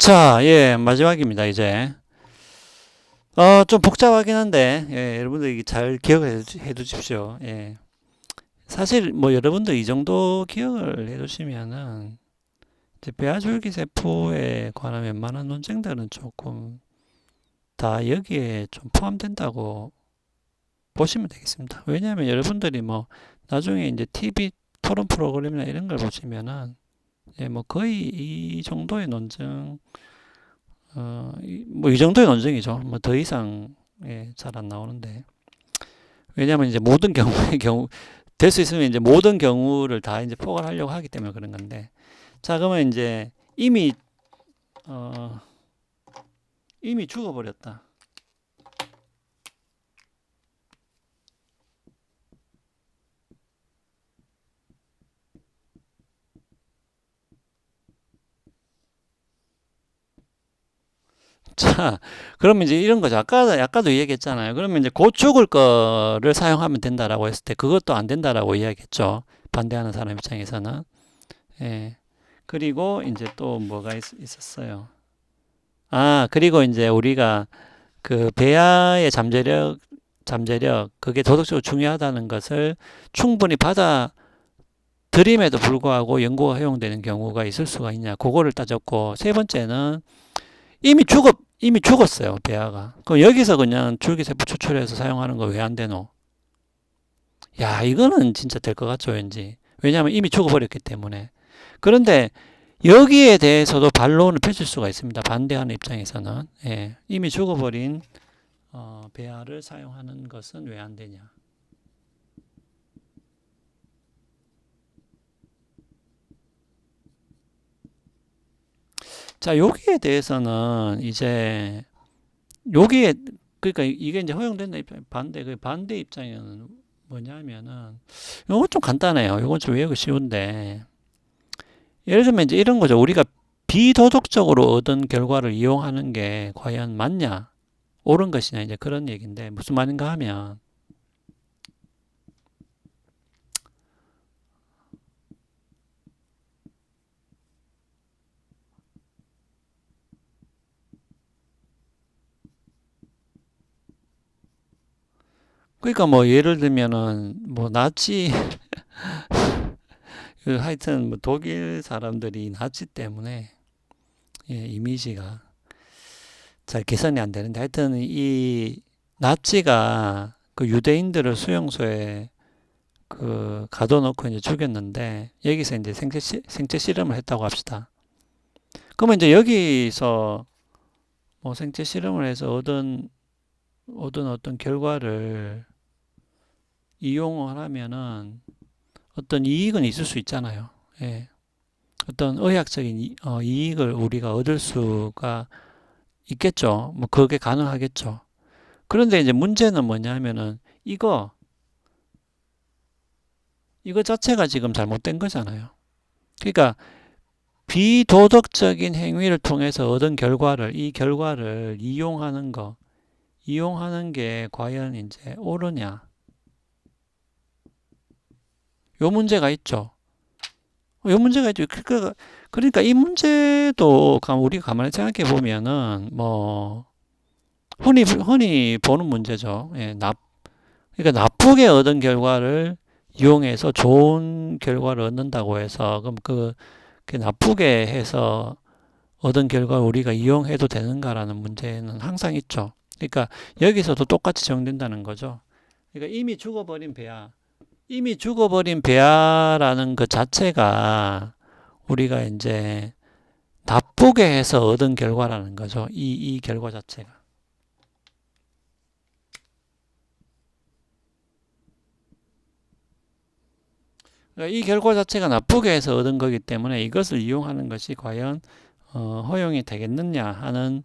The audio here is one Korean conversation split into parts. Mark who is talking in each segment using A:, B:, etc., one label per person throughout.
A: 자, 예, 마지막입니다, 이제. 좀 복잡하긴 한데, 예, 여러분들 잘 기억을 해 두십시오. 예. 사실, 뭐, 여러분들 이 정도 기억을 해 두시면은, 이제 배아줄기세포에 관한 웬만한 논쟁들은 조금 다 여기에 좀 포함된다고 보시면 되겠습니다. 왜냐하면 여러분들이 뭐, 나중에 이제 TV 토론 프로그램이나 이런 걸 보시면은, 예, 뭐, 거의 이 정도의 논쟁, 뭐, 이 정도의 논쟁이죠. 뭐, 더 이상, 예, 잘 안 나오는데. 왜냐하면 이제 모든 경우의 경우 될 수 있으면 이제 모든 경우를 다 이제 포괄하려고 하기 때문에 그런 건데. 자, 그러면 이제 이미 어 이미 죽어버렸다. 자, 그러면 이제 이런 거죠. 아까도 이야기했잖아요. 그러면 이제 곧 죽을 거를 사용하면 된다라고 했을 때 그것도 안 된다라고 이야기했죠. 반대하는 사람 입장에서는. 예. 그리고 이제 또 뭐가 있었어요. 아, 그리고 이제 우리가 그 배아의 잠재력, 그게 도덕적으로 중요하다는 것을 충분히 받아들임에도 불구하고 연구가 허용되는 경우가 있을 수가 있냐. 그거를 따졌고, 세 번째는 이미 죽었어요, 배아가. 그럼 여기서 그냥 줄기세포 추출해서 사용하는 거 왜 안 되노? 야, 이거는 진짜 될 것 같죠, 왠지. 왜냐하면 이미 죽어버렸기 때문에. 그런데 여기에 대해서도 반론을 펼칠 수가 있습니다. 반대하는 입장에서는. 예, 이미 죽어버린 배아를 사용하는 것은 왜 안 되냐. 자, 여기에 대해서는 이제 여기에 그러니까 이게 이제 허용된다 입장 반대 그 반대 입장에는 뭐냐면은 이건 좀 간단해요. 이건 좀 외우기 쉬운데 예를 들면 이제 이런 거죠. 우리가 비도덕적으로 얻은 결과를 이용하는 게 과연 맞냐, 옳은 것이냐 이제 그런 얘기인데 무슨 말인가 하면 그러니까 뭐 예를 들면은 뭐 나치 그 하여튼 뭐 독일 사람들이 나치 때문에 예, 이미지가 잘 개선이 안 되는데 하여튼 이 나치가 그 유대인들을 수용소에 그 가둬놓고 이제 죽였는데 여기서 이제 생체 실험을 했다고 합시다. 그러면 이제 여기서 뭐 생체 실험을 해서 얻은 어떤 결과를 이용을 하면은 어떤 이익은 있을 수 있잖아요. 예. 어떤 의학적인 이익을 우리가 얻을 수가 있겠죠. 뭐 그게 가능하겠죠. 그런데 이제 문제는 뭐냐면은 이거 이거 자체가 지금 잘못된 거잖아요. 그러니까 비도덕적인 행위를 통해서 얻은 이 결과를 이용하는 게 과연 이제 옳으냐? 요 문제가 있죠. 요 문제가 있죠. 그러니까 이 문제도 우리가 가만히 생각해 보면은 뭐 흔히 보는 문제죠. 예, 그러니까 나쁘게 얻은 결과를 이용해서 좋은 결과를 얻는다고 해서 그럼 그 나쁘게 해서 얻은 결과를 우리가 이용해도 되는가라는 문제는 항상 있죠. 그러니까 여기서도 똑같이 적용된다는 거죠. 그러니까 이미 죽어버린 배아라는 그 자체가 우리가 이제 나쁘게 해서 얻은 결과라는 거죠. 이 결과 자체가. 그러니까 이 결과 자체가 나쁘게 해서 얻은 거기 때문에 이것을 이용하는 것이 과연 허용이 되겠느냐 하는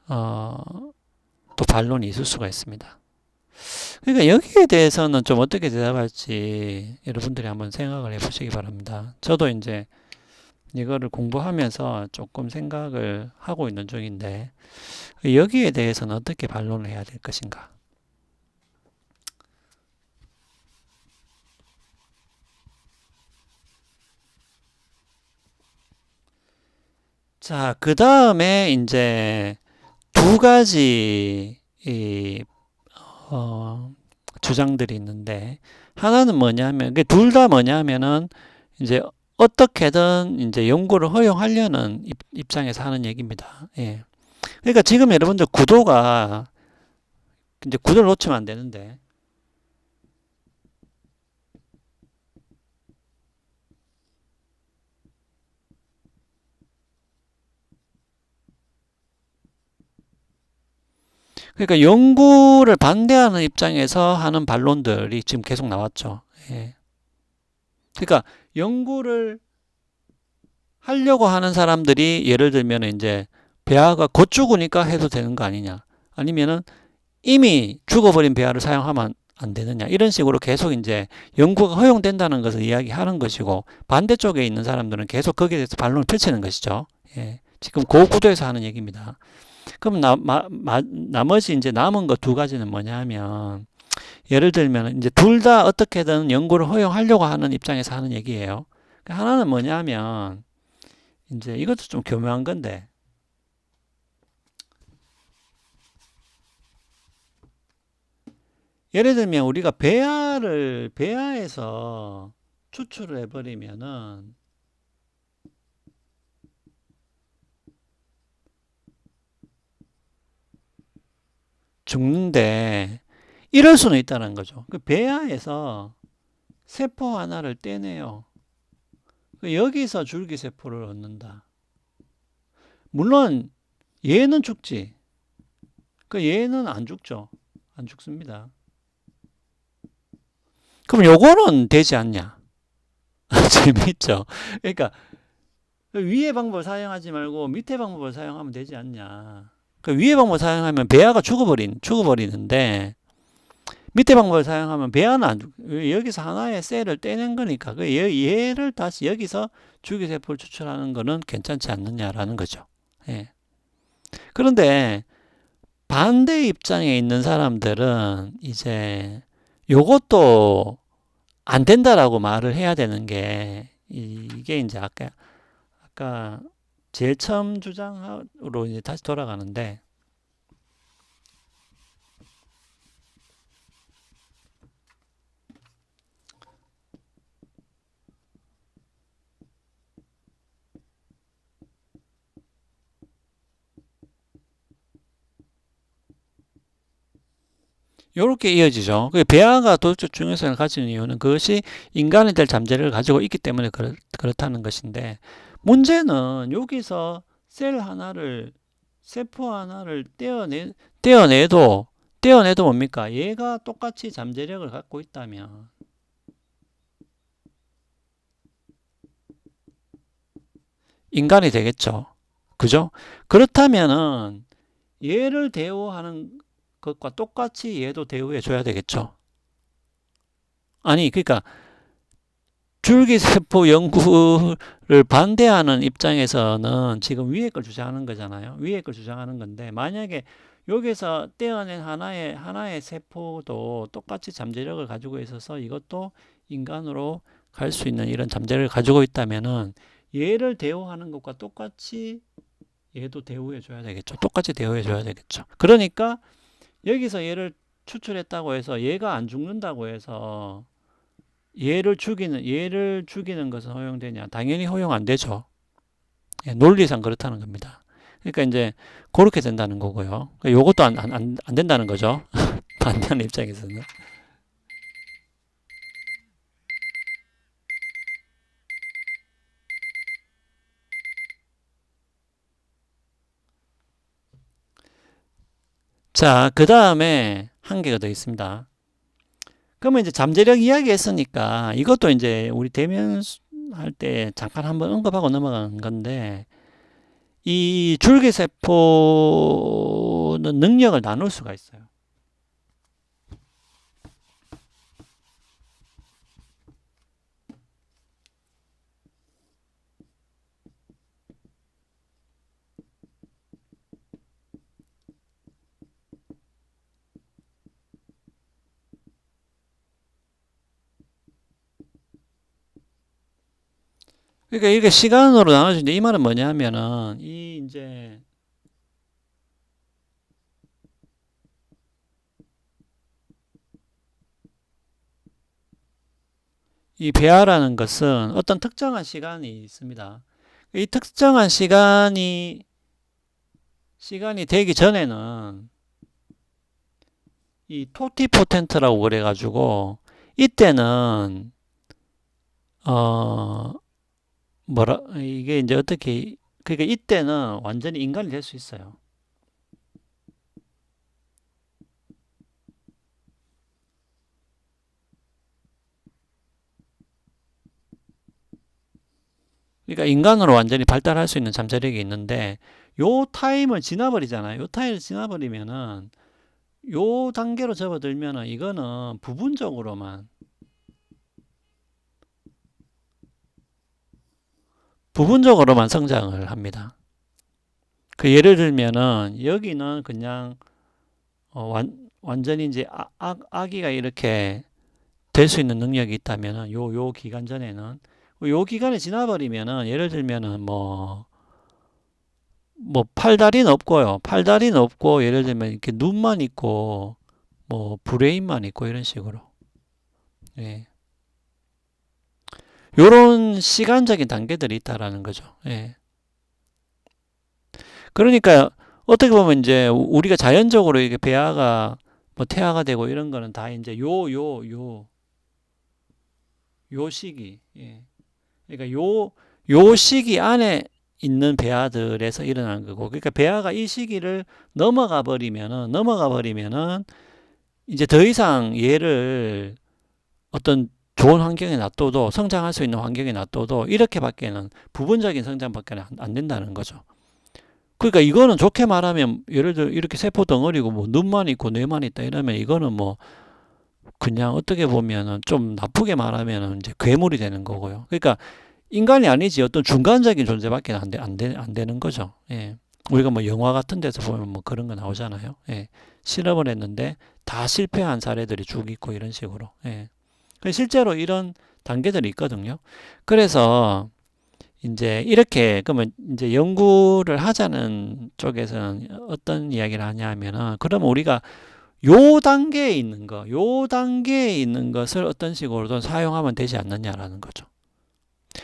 A: 어, 또 반론이 있을 수가 있습니다. 그러니까 여기에 대해서는 좀 어떻게 대답할지 여러분들이 한번 생각을 해보시기 바랍니다. 저도 이제 이거를 공부하면서 조금 생각을 하고 있는 중인데 여기에 대해서는 어떻게 반론을 해야 될 것인가? 자, 그 다음에 이제 두 가지 어, 주장들이 있는데, 하나는 뭐냐면, 둘 다 뭐냐면은 이제 어떻게든 이제 연구를 허용하려는 입장에서 하는 얘기입니다. 예. 그러니까 지금 여러분들 구도가 이제 구도를 놓치면 안 되는데, 그러니까 연구를 반대하는 입장에서 하는 반론들이 지금 계속 나왔죠. 예. 그러니까 연구를 하려고 하는 사람들이 예를 들면 이제 배아가 곧 죽으니까 해도 되는 거 아니냐. 아니면은 이미 죽어버린 배아를 사용하면 안 되느냐. 이런 식으로 계속 이제 연구가 허용된다는 것을 이야기하는 것이고, 반대쪽에 있는 사람들은 계속 거기에 대해서 반론을 펼치는 것이죠. 예. 지금 그 구도에서 하는 얘기입니다. 그럼 나머지 이제 남은 것 두 가지는 뭐냐 하면, 예를 들면 이제 둘 다 어떻게든 연구를 허용하려고 하는 입장에서 하는 얘기예요. 하나는 뭐냐 하면, 이제 이것도 좀 교묘한 건데, 예를 들면 우리가 배아에서 추출을 해버리면은 죽는데, 이럴 수는 있다는 거죠. 그 배아에서 세포 하나를 떼내요. 여기서 줄기세포를 얻는다. 물론 얘는 죽지. 얘는 안 죽죠. 안 죽습니다. 그럼 요거는 되지 않냐? 재밌죠? 그러니까 위의 방법을 사용하지 말고 밑에 방법을 사용하면 되지 않냐? 위의 방법을 사용하면 배아가 죽어버리는데, 밑에 방법을 사용하면 배아는 안 죽. 여기서 하나의 셀을 떼낸 거니까 얘를 다시 여기서 줄기세포를 추출하는 거는 괜찮지 않느냐라는 거죠. 예. 그런데 반대 입장에 있는 사람들은 이제 요것도 안 된다라고 말을 해야 되는 게, 이게 이제 아까 제일 처음 주장으로 이제 다시 돌아가는데, 요렇게 이어지죠. 배아가 도덕적 중요성을 가지는 이유는 그것이 인간이 될 잠재력을 가지고 있기 때문에 그렇다는 것인데, 문제는 여기서 세포 하나를 떼어내도 뭡니까? 얘가 똑같이 잠재력을 갖고 있다면 인간이 되겠죠. 그죠? 그렇다면은 얘를 대우하는 것과 똑같이 얘도 대우해 줘야 되겠죠. 아니, 그러니까 줄기세포 연구를 반대하는 입장에서는 지금 위에 걸 주장하는 거잖아요. 위에 걸 주장하는 건데, 만약에 여기서 떼어낸 하나의 세포도 똑같이 잠재력을 가지고 있어서 이것도 인간으로 갈 수 있는 이런 잠재력을 가지고 있다면은 얘를 대우하는 것과 똑같이 얘도 대우해 줘야 되겠죠. 똑같이 대우해 줘야 되겠죠. 그러니까 여기서 얘를 추출했다고 해서 얘가 안 죽는다고 해서 얘를 죽이는 것은 허용되냐? 당연히 허용 안 되죠. 예, 논리상 그렇다는 겁니다. 그러니까 이제 그렇게 된다는 거고요. 그러니까 요것도 안 된다는 거죠. 반대하는 입장에서는. 자, 그 다음에 한 개가 더 있습니다. 그러면 이제 잠재력 이야기 했으니까 이것도 이제 우리 대면 할 때 잠깐 한번 언급하고 넘어간 건데, 이 줄기세포는 능력을 나눌 수가 있어요. 그러니까 이게 시간으로 나눠진다. 이 말은 뭐냐면은, 이 이 배아라는 것은 어떤 특정한 시간이 있습니다. 이 특정한 시간이 되기 전에는 이 토티포텐트라고 그래가지고 이때는 어 뭐라 이게 이제 어떻게 그러니까 이때는 완전히 인간이 될 수 있어요. 그러니까 인간으로 완전히 발달할 수 있는 잠재력이 있는데 요 타임을 지나버리잖아요. 요 타임을 지나버리면은 요 단계로 접어들면은 이거는 부분적으로만 성장을 합니다. 그 예를 들면은 여기는 그냥 완전히 이제 아기가 이렇게 될 수 있는 능력이 있다면은 요 기간 전에는 요 기간이 지나버리면은 예를 들면은 뭐 팔다리는 없고요. 팔다리는 없고 예를 들면 이렇게 눈만 있고 뭐 브레인만 있고 이런 식으로. 예. 요런 시간적인 단계들이 있다라는 거죠. 예. 그러니까 어떻게 보면 이제 우리가 자연적으로 이게 배아가 뭐 태아가 되고 이런 거는 다 이제 요 시기. 예. 그러니까 요 시기 안에 있는 배아들에서 일어나는 거고. 그러니까 배아가 이 시기를 넘어가 버리면은 이제 더 이상 얘를 어떤 좋은 환경에 놔둬도 성장할 수 있는 환경에 놔둬도 이렇게밖에는 부분적인 성장밖에 안 된다는 거죠. 그러니까 이거는 좋게 말하면 예를 들어 이렇게 세포 덩어리고 뭐 눈만 있고 뇌만 있다 이러면 이거는 뭐 그냥 어떻게 보면은 좀 나쁘게 말하면은 이제 괴물이 되는 거고요. 그러니까 인간이 아니지 어떤 중간적인 존재밖에 안 되는 거죠. 예. 우리가 뭐 영화 같은 데서 보면 뭐 그런 거 나오잖아요. 예. 실험을 했는데 다 실패한 사례들이 쭉 있고 이런 식으로. 예. 실제로 이런 단계들이 있거든요. 그래서 이제 이렇게 그러면 이제 연구를 하자는 쪽에서는 어떤 이야기를 하냐 하면은 그러면 우리가 요 단계에 있는 것을 어떤 식으로든 사용하면 되지 않느냐라는 거죠.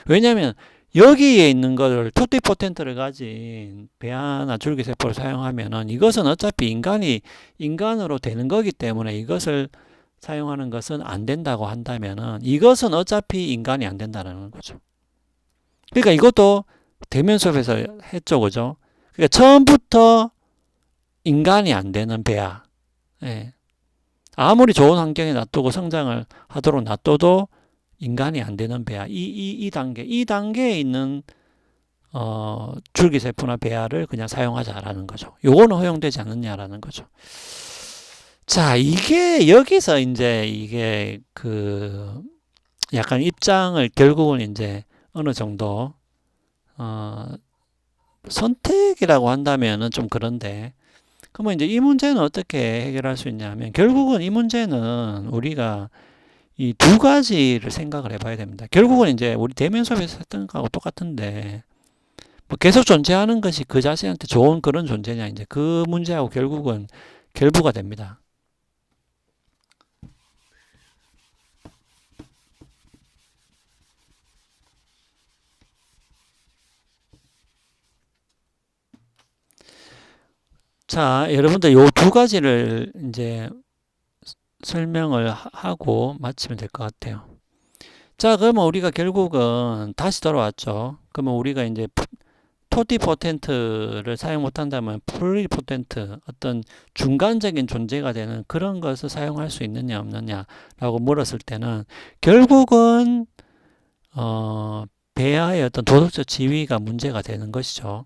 A: 왜냐하면 여기에 있는 것을 토티포텐트를 가진 배아나 줄기세포를 사용하면은 이것은 어차피 인간으로 되는 거기 때문에 이것을 사용하는 것은 안 된다고 한다면은 이것은 어차피 인간이 안 된다는 거죠. 그러니까 이것도 대면 수업에서 했죠, 그죠? 그러니까 처음부터 인간이 안 되는 배아. 예. 아무리 좋은 환경에 놔두고 성장을 하도록 놔둬도 인간이 안 되는 배아. 이 단계에 있는 줄기세포나 배아를 그냥 사용하자라는 거죠. 요거는 허용되지 않느냐라는 거죠. 자, 이게 여기서 이제 이게 그 약간 입장을 결국은 이제 어느 정도 어 선택이라고 한다면은 좀 그런데 그러면 이제 이 문제는 어떻게 해결할 수 있냐면 결국은 이 문제는 우리가 이 두 가지를 생각을 해봐야 됩니다. 결국은 이제 우리 대면 수업에서 했던 거하고 똑같은데 뭐 계속 존재하는 것이 그 자신한테 좋은 그런 존재냐 이제 그 문제하고 결국은 결부가 됩니다. 자, 여러분들 요 두 가지를 이제 설명을 하고 마치면 될 것 같아요. 자, 그러면 우리가 결국은 다시 돌아왔죠. 그러면 우리가 이제 토티포텐트를 사용 못한다면 플루리포텐트 어떤 중간적인 존재가 되는 그런 것을 사용할 수 있느냐 없느냐라고 물었을 때는 결국은 배아의 어떤 도덕적 지위가 문제가 되는 것이죠.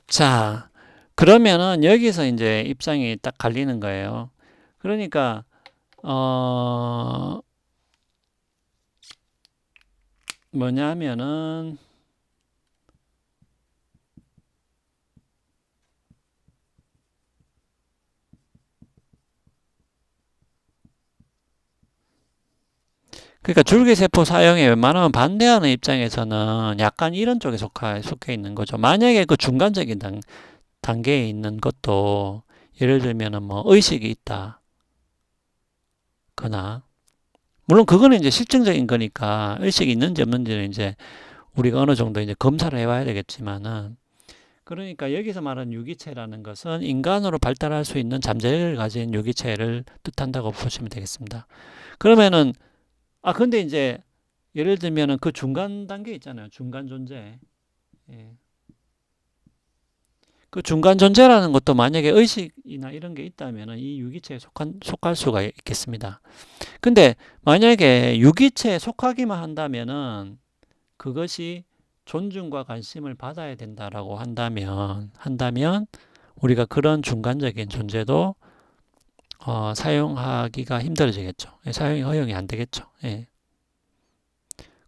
A: 자, 그러면은 여기서 이제 입장이 딱 갈리는 거예요. 그러니까 뭐냐면은 그러니까 줄기세포 사용에 웬만하면 반대하는 입장에서는 약간 이런 쪽에 속해 있는 거죠. 만약에 그 중간적인 단계에 있는 것도 예를 들면은 뭐 의식이 있다 거나, 물론 그거는 이제 실증적인 거니까 의식이 있는지 없는지는 이제 우리가 어느 정도 이제 검사를 해봐야 되겠지만은, 그러니까 여기서 말하는 유기체라는 것은 인간으로 발달할 수 있는 잠재력을 가진 유기체를 뜻한다고 보시면 되겠습니다. 그러면은 근데 이제 예를 들면은 그 중간 단계 있잖아요. 중간 존재. 예. 그 중간 존재라는 것도 만약에 의식이나 이런 게 있다면은 이 유기체에 속할 수가 있겠습니다. 근데 만약에 유기체에 속하기만 한다면은 그것이 존중과 관심을 받아야 된다라고 한다면 우리가 그런 중간적인 존재도 사용하기가 힘들어지겠죠. 예, 사용이 허용이 안 되겠죠. 예.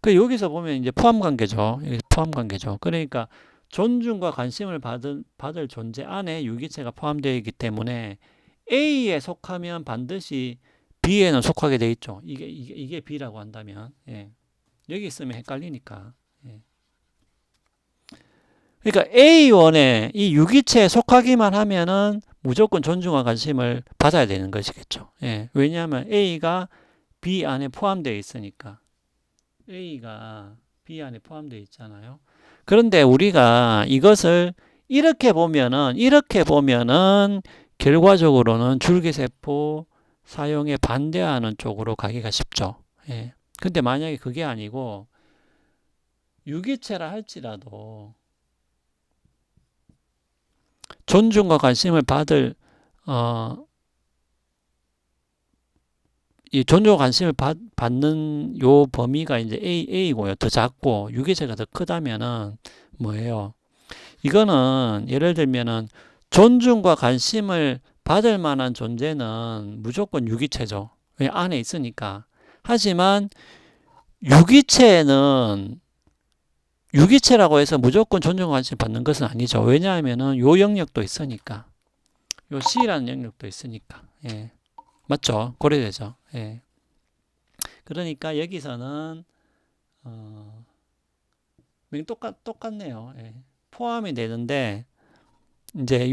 A: 그 여기서 보면 이제 포함 관계죠. 포함 관계죠. 그러니까 존중과 관심을 받을 존재 안에 유기체가 포함되어 있기 때문에 A에 속하면 반드시 B에는 속하게 돼 있죠. 이게 B라고 한다면. 예. 여기 있으면 헷갈리니까. 예. 그러니까 A1에 이 유기체에 속하기만 하면은 무조건 존중과 관심을 받아야 되는 것이겠죠. 예. 왜냐하면 A가 B 안에 포함되어 있으니까. A가 B 안에 포함되어 있잖아요. 그런데 우리가 이것을 이렇게 보면은 결과적으로는 줄기세포 사용에 반대하는 쪽으로 가기가 쉽죠. 예. 근데 만약에 그게 아니고 유기체라 할지라도 존중과 관심을 받을 이 존중과 관심을 받는 요 범위가 이제 A고요. 더 작고 유기체가 더 크다면은 뭐예요? 이거는 예를 들면은 존중과 관심을 받을 만한 존재는 무조건 유기체죠. 왜? 안에 있으니까. 하지만 유기체라고 해서 무조건 존중과 관심을 받는 것은 아니죠. 왜냐하면은 요 영역도 있으니까. 요 C라는 영역도 있으니까. 예. 맞죠? 고려되죠. 예. 그러니까 여기서는 똑같네요. 예. 포함이 되는데 이제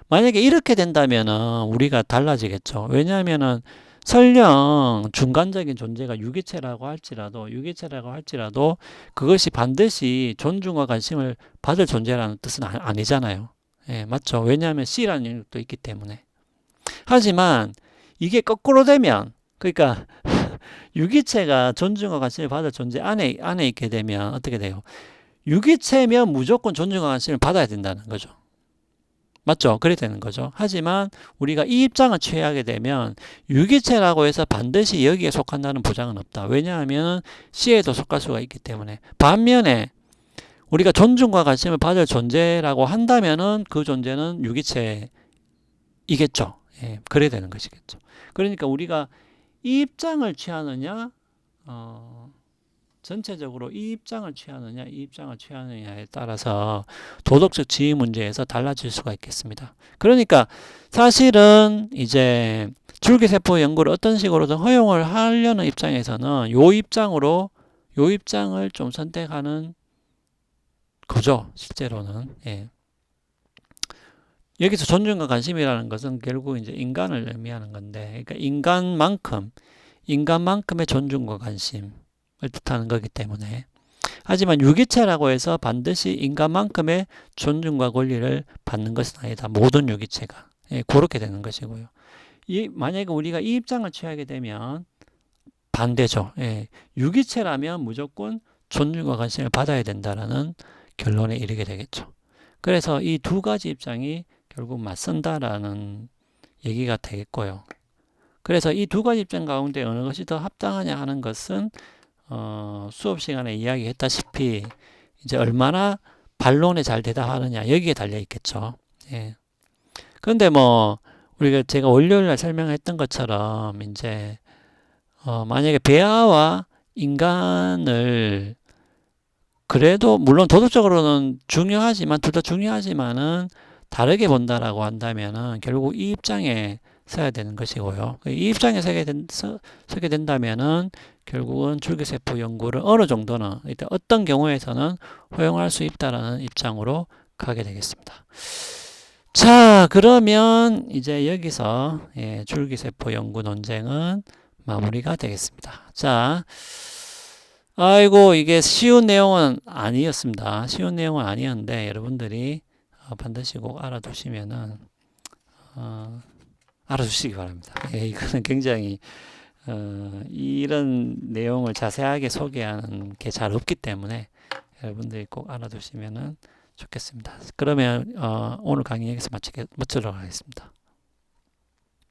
A: 만약에 이렇게 된다면은 우리가 달라지겠죠. 왜냐하면은 설령 중간적인 존재가 유기체라고 할지라도 그것이 반드시 존중과 관심을 받을 존재라는 뜻은 아니잖아요. 예, 맞죠? 왜냐하면 C라는 영역도 있기 때문에. 하지만 이게 거꾸로 되면, 그러니까 유기체가 존중과 관심을 받을 존재 안에 있게 되면 어떻게 돼요? 유기체면 무조건 존중과 관심을 받아야 된다는 거죠. 맞죠? 그래 되는 거죠. 하지만 우리가 이 입장을 취하게 되면 유기체라고 해서 반드시 여기에 속한다는 보장은 없다. 왜냐하면 C에도 속할 수가 있기 때문에. 반면에 우리가 존중과 관심을 받을 존재라고 한다면은 그 존재는 유기체이겠죠. 예, 그래 되는 것이겠죠. 그러니까 우리가 이 입장을 취하느냐, 전체적으로 이 입장을 취하느냐에 따라서 도덕적 지위 문제에서 달라질 수가 있겠습니다. 그러니까 사실은 이제 줄기세포 연구를 어떤 식으로든 허용을 하려는 입장에서는 요 입장을 좀 선택하는 거죠. 실제로는. 예. 여기서 존중과 관심이라는 것은 결국 이제 인간을 의미하는 건데, 그러니까 인간만큼의 존중과 관심을 뜻하는 거기 때문에. 하지만 유기체라고 해서 반드시 인간만큼의 존중과 권리를 받는 것은 아니다. 모든 유기체가. 예, 그렇게 되는 것이고요. 만약에 우리가 이 입장을 취하게 되면 반대죠. 예, 유기체라면 무조건 존중과 관심을 받아야 된다라는 결론에 이르게 되겠죠. 그래서 이 두 가지 입장이 결국 맞선다라는 얘기가 되겠고요. 그래서 이 두 가지 입장 가운데 어느 것이 더 합당하냐 하는 것은 수업 시간에 이야기했다시피 이제 얼마나 반론에 잘 대답하느냐 여기에 달려 있겠죠. 예. 그런데 뭐 우리가 제가 월요일날 설명했던 것처럼 이제 만약에 배아와 인간을 그래도 물론 도덕적으로는 중요하지만 둘 다 중요하지만은 다르게 본다라고 한다면은 결국 이 입장에 써야 되는 것이고요. 이 입장에 서게 된다면은 결국은 줄기세포 연구를 어느 정도는 일단 어떤 경우에서는 허용할 수 있다라는 입장으로 가게 되겠습니다. 자, 그러면 이제 여기서 줄기세포 연구 논쟁은 마무리가 되겠습니다. 자, 아이고 이게 쉬운 내용은 아니었습니다. 쉬운 내용은 아니었는데 여러분들이 반드시 꼭 알아두시면은 알아두시기 바랍니다. 이거는 굉장히 이런 내용을 자세하게 소개하는 게 잘 없기 때문에 여러분들이 꼭 알아두시면은 좋겠습니다. 그러면 오늘 강의 여기서 마치도록 하겠습니다.